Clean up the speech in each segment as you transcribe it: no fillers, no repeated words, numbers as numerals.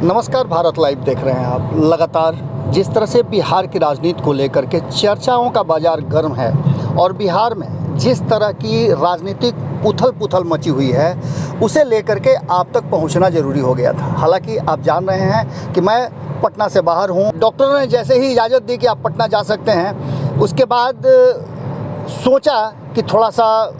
नमस्कार, भारत लाइव देख रहे हैं आप। लगातार जिस तरह से बिहार की राजनीति को लेकर के चर्चाओं का बाजार गर्म है और बिहार में जिस तरह की राजनीतिक उथल पुथल मची हुई है, उसे लेकर के आप तक पहुंचना ज़रूरी हो गया था। हालांकि आप जान रहे हैं कि मैं पटना से बाहर हूं। डॉक्टरों ने जैसे ही इजाज़त दी कि आप पटना जा सकते हैं, उसके बाद सोचा कि थोड़ा सा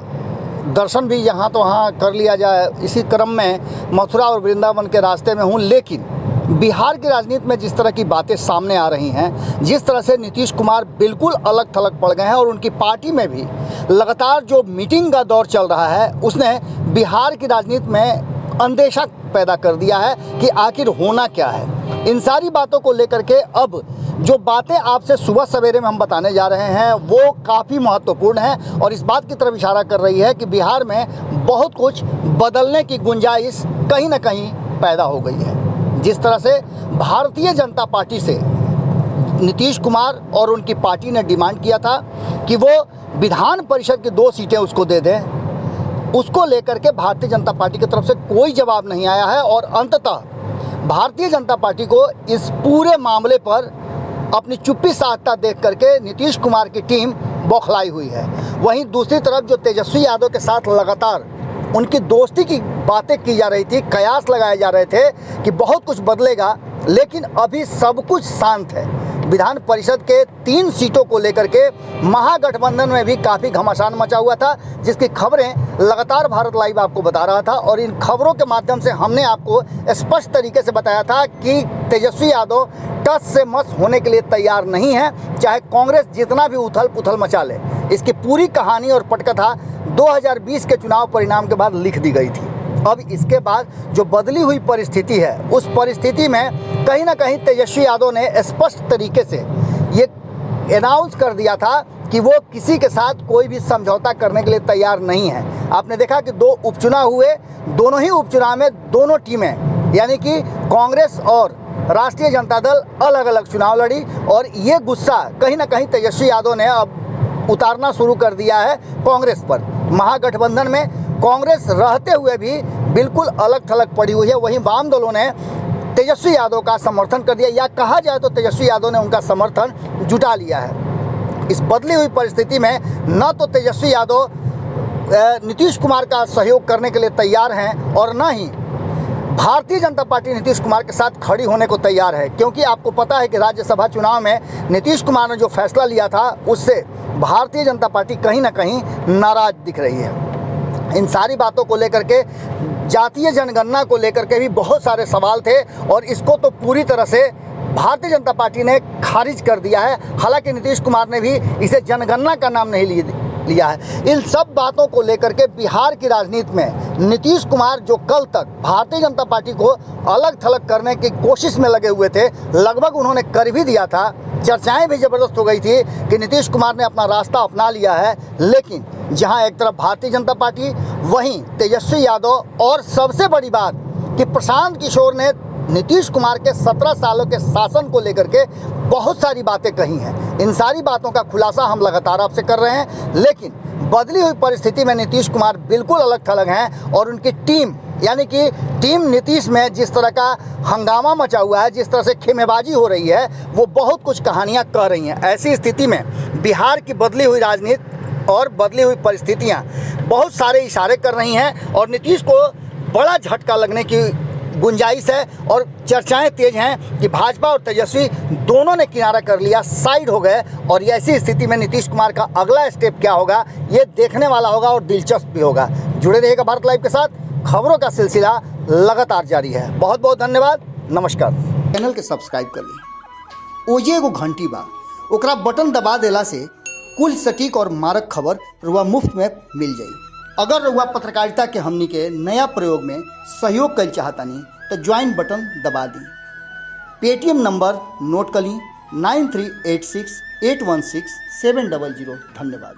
दर्शन भी यहाँ तो वहाँ कर लिया जाए। इसी क्रम में मथुरा और वृंदावन के रास्ते में हूँ। लेकिन बिहार की राजनीति में जिस तरह की बातें सामने आ रही हैं, जिस तरह से नीतीश कुमार बिल्कुल अलग थलग पड़ गए हैं और उनकी पार्टी में भी लगातार जो मीटिंग का दौर चल रहा है, उसने बिहार की राजनीति में अंदेशा पैदा कर दिया है कि आखिर होना क्या है। इन सारी बातों को लेकर के अब जो बातें आपसे सुबह सवेरे में हम बताने जा रहे हैं, वो काफ़ी महत्वपूर्ण है और इस बात की तरफ इशारा कर रही है कि बिहार में बहुत कुछ बदलने की गुंजाइश कहीं ना कहीं पैदा हो गई है। जिस तरह से भारतीय जनता पार्टी से नीतीश कुमार और उनकी पार्टी ने डिमांड किया था कि वो विधान परिषद की 2 सीटें उसको दे दें, उसको लेकर के भारतीय जनता पार्टी की तरफ से कोई जवाब नहीं आया है और अंततः भारतीय जनता पार्टी को इस पूरे मामले पर अपनी चुप्पी साधता देख करके नीतीश कुमार की टीम बौखलाई हुई है। वहीं दूसरी तरफ जो तेजस्वी यादव के साथ लगातार उनकी दोस्ती की बातें की जा रही थी, कयास लगाए जा रहे थे कि बहुत कुछ बदलेगा, लेकिन अभी सब कुछ शांत है। विधान परिषद के 3 सीटों को लेकर के महागठबंधन में भी काफ़ी घमासान मचा हुआ था, जिसकी खबरें लगातार भारत लाइव आपको बता रहा था और इन खबरों के माध्यम से हमने आपको स्पष्ट तरीके से बताया था कि तेजस्वी यादव टस से मस होने के लिए तैयार नहीं है, चाहे कांग्रेस जितना भी उथल पुथल मचा ले। इसकी पूरी कहानी और पटकथा 2020 के चुनाव परिणाम के बाद लिख दी गई थी। अब इसके बाद जो बदली हुई परिस्थिति है, उस परिस्थिति में कहीं ना कहीं तेजस्वी यादव ने स्पष्ट तरीके से ये अनाउंस कर दिया था कि वो किसी के साथ कोई भी समझौता करने के लिए तैयार नहीं है। आपने देखा कि 2 उपचुनाव हुए, दोनों ही उपचुनाव में दोनों टीमें यानी कि कांग्रेस और राष्ट्रीय जनता दल अलग अलग चुनाव लड़ी और ये गुस्सा कहीं ना कहीं तेजस्वी यादव ने अब उतारना शुरू कर दिया है कांग्रेस पर। महागठबंधन में कांग्रेस रहते हुए भी बिल्कुल अलग थलग पड़ी हुई है। वहीं वाम दलों ने तेजस्वी यादव का समर्थन कर दिया, या कहा जाए तो तेजस्वी यादव ने उनका समर्थन जुटा लिया है। इस बदली हुई परिस्थिति में न तो तेजस्वी यादव नीतीश कुमार का सहयोग करने के लिए तैयार हैं और न ही भारतीय जनता पार्टी नीतीश कुमार के साथ खड़ी होने को तैयार है, क्योंकि आपको पता है कि राज्यसभा चुनाव में नीतीश कुमार ने जो फैसला लिया था, उससे भारतीय जनता पार्टी कहीं ना कहीं नाराज दिख रही है। इन सारी बातों को लेकर के, जातीय जनगणना को लेकर के भी बहुत सारे सवाल थे और इसको तो पूरी तरह से भारतीय जनता पार्टी ने खारिज कर दिया है। हालांकि नीतीश कुमार ने भी इसे जनगणना का नाम नहीं लिया है। इन सब बातों को लेकर के बिहार की राजनीति में नीतीश कुमार जो कल तक भारतीय जनता पार्टी को अलग थलग करने की कोशिश में लगे हुए थे, लगभग उन्होंने कर भी दिया था। चर्चाएं भी ज़बरदस्त हो गई थी कि नीतीश कुमार ने अपना रास्ता अपना लिया है, लेकिन जहां एक तरफ भारतीय जनता पार्टी, वहीं तेजस्वी यादव और सबसे बड़ी बात कि प्रशांत किशोर ने नीतीश कुमार के 17 सालों के शासन को लेकर के बहुत सारी बातें कही हैं। इन सारी बातों का खुलासा हम लगातार आपसे कर रहे हैं, लेकिन बदली हुई परिस्थिति में नीतीश कुमार बिल्कुल अलग थलग हैं और उनकी टीम यानी कि टीम नीतीश में जिस तरह का हंगामा मचा हुआ है, जिस तरह से खेमेबाजी हो रही है, वो बहुत कुछ कहानियाँ कह रही हैं। ऐसी स्थिति में बिहार की बदली हुई राजनीति और बदली हुई परिस्थितियाँ बहुत सारे इशारे कर रही हैं और नीतीश को बड़ा झटका लगने की गुंजाइश है और चर्चाएं तेज हैं कि भाजपा और तेजस्वी दोनों ने किनारा कर लिया, साइड हो गए और ऐसी स्थिति में नीतीश कुमार का अगला स्टेप क्या होगा, ये देखने वाला होगा और दिलचस्प भी होगा। जुड़े रहिएगा भारत लाइव के साथ, खबरों का सिलसिला लगातार जारी है। बहुत बहुत धन्यवाद, नमस्कार। चैनल के सब्सक्राइब कर ली, ओजे एगो घंटी बा, ओकरा बटन दबा देला से कुल सटीक और मारक खबर रुआ मुफ्त में मिल जाई। अगर रुआ पत्रकारिता के हमनी के नया प्रयोग में सहयोग कर चाहतानी तो ज्वाइन बटन दबा दी। पेटीएम नंबर नोट कर ली 9386816700। धन्यवाद।